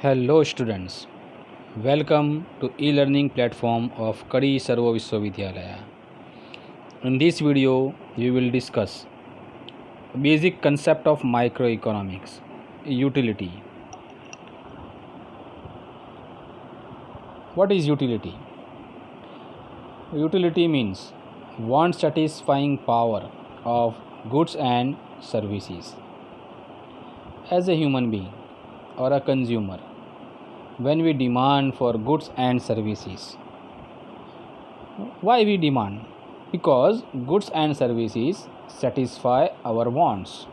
Hello students, welcome to e-learning platform of Kadi Sarva Vishwavidyalaya. In this video, we will discuss basic concept of microeconomics, utility. What is utility? Utility means want satisfying power of goods and services. As a human being or a consumer, when we demand for goods and services, why we demand? Because goods and services satisfy our wants,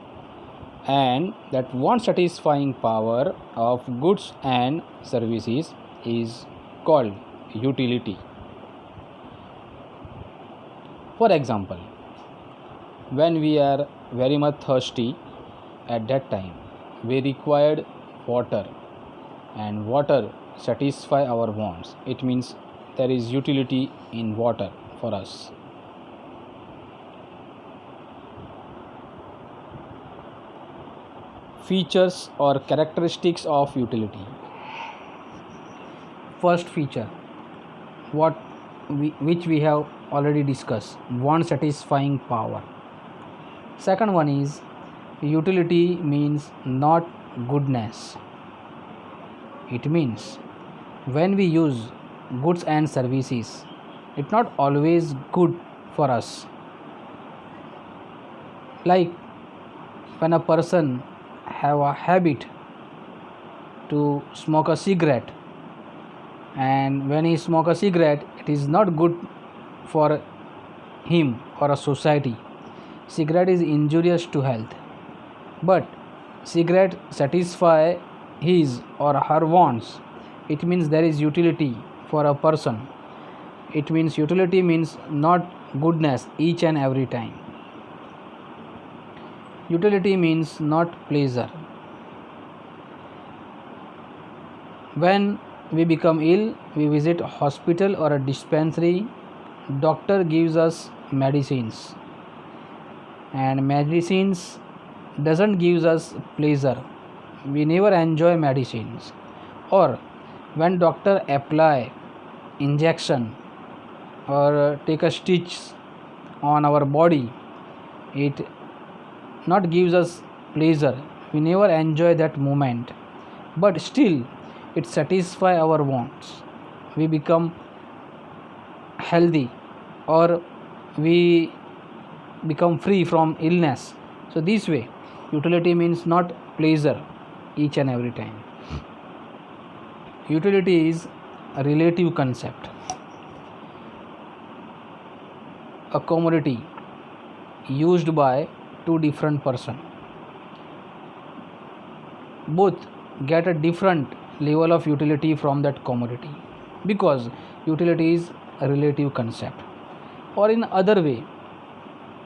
and that want satisfying power of goods and services is called utility. For example, when we are very much thirsty, at that time we required water, and water satisfy our wants. It means there is utility in water for us. Features or characteristics of utility. First feature, which we have already discussed, want satisfying power. Second one is utility means not goodness. It means when we use goods and services, it's not always good for us. Like when a person have a habit to smoke a cigarette, and when he smoke a cigarette, it is not good for him or a society. Cigarette is injurious to health, but cigarette satisfy his or her wants. It means there is utility for a person. It means utility means not goodness each and every time. Utility means not pleasure. When we become ill, we visit a hospital or a dispensary. Doctor gives us medicines, and medicines doesn't give us pleasure. We never enjoy medicines. Or when doctor apply injection or take a stitch on our body, it not gives us pleasure. We never enjoy that moment, but still it satisfy our wants. We become healthy, or we become free from illness. So this way utility means not pleasure each and every time. Utility is a relative concept. A commodity used by two different person, both get a different level of utility from that commodity, because utility is a relative concept. Or in other way,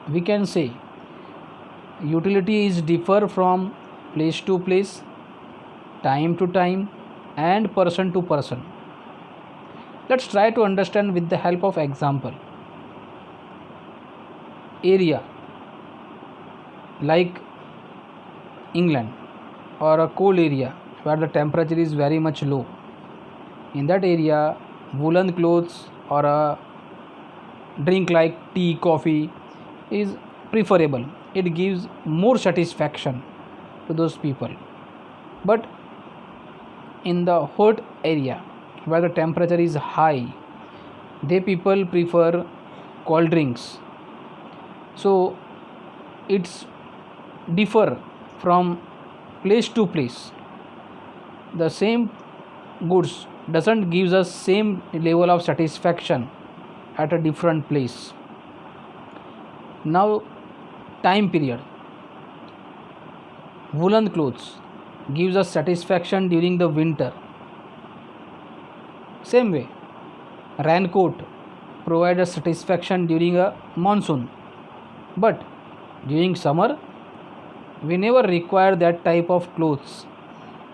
we can say utility is differ from place to place, time to time, and person to person. Let's try to understand with the help of example. Area like England, or a cold area where the temperature is very much low. In that area, woolen clothes or a drink like tea, coffee is preferable. It gives more satisfaction to those people. But in the hot area where the temperature is high, they people prefer cold drinks. So it's differ from place to place. The same goods doesn't gives us same level of satisfaction at a different place. Now, time period. Woolen clothes gives us satisfaction during the winter. Same way, raincoat provides us satisfaction during a monsoon. But during summer, we never require that type of clothes.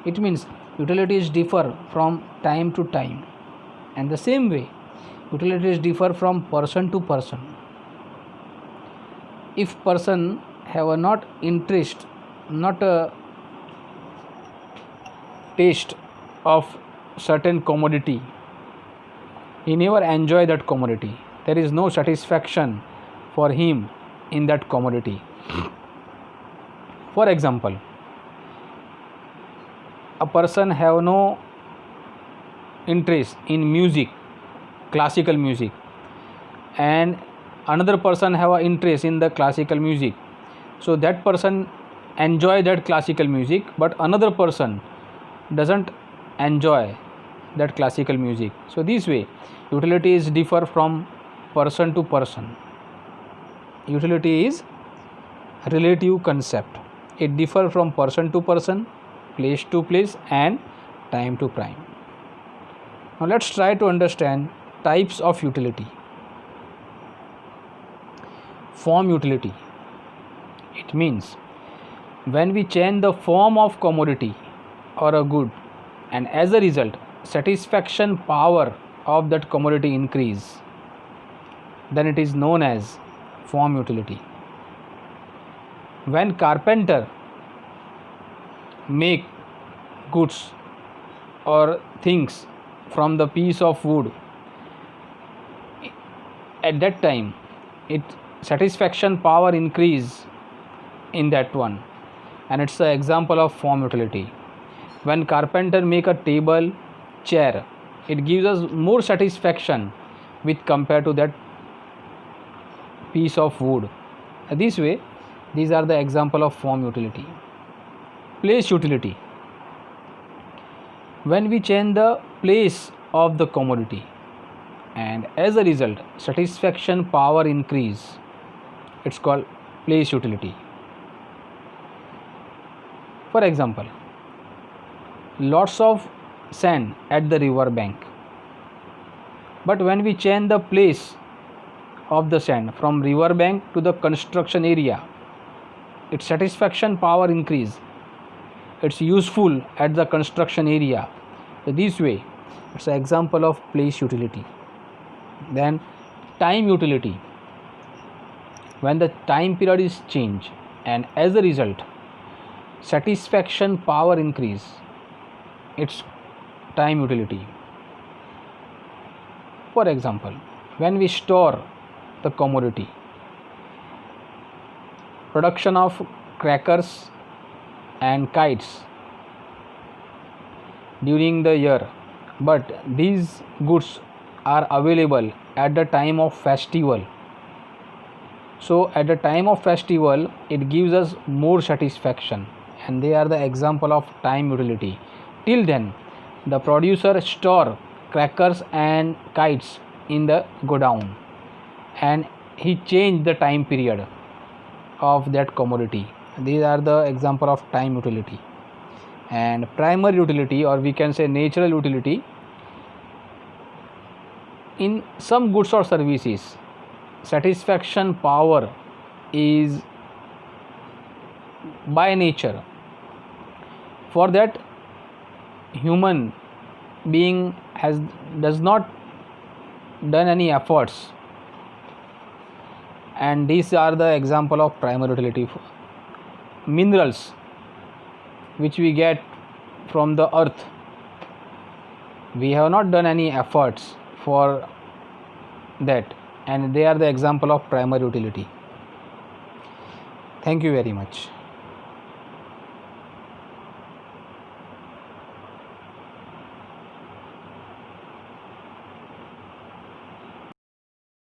It means utilities differ from time to time, and the same way utilities differ from person to person. If person have a not interest, not a taste of certain commodity, he never enjoy that commodity. There is no satisfaction for him in that commodity. For example, a person have no interest in music, classical music, and another person have an interest in the classical music. So that person enjoy that classical music, but another person doesn't enjoy that classical music. So this way utilities differ from person to person. Utility is relative concept. It differ from person to person, place to place, and time to time. Now let's try to understand types of utility. Form utility. It means when we change the form of commodity or a good, and as a result satisfaction power of that commodity increase, then it is known as form utility. When carpenter make goods or things from the piece of wood, at that time it satisfaction power increase in that one, and it's an example of form utility. When carpenter make a table, chair, it gives us more satisfaction with compared to that piece of wood. This way these are the example of form utility. Place utility. When we change the place of the commodity, and as a result satisfaction power increase, it's called place utility. For example, lots of sand at the river bank, but when we change the place of the sand from river bank to the construction area, its satisfaction power increase, it's useful at the construction area. So this way it's an example of place utility. Then time utility. When the time period is changed and as a result satisfaction power increase, it's time utility. For example, when we store the commodity, production of crackers and kites during the year, but these goods are available at the time of festival. So at the time of festival it gives us more satisfaction, and they are the example of time utility. Till then the producer store crackers and kites in the godown, and he changed the time period of that commodity. These are the example of time utility. And primary utility, or we can say natural utility, in some goods or services satisfaction power is by nature. For that human being does not done any efforts, and these are the example of primary utility. Minerals which we get from the earth, we have not done any efforts for that, and they are the example of primary utility. Thank you very much.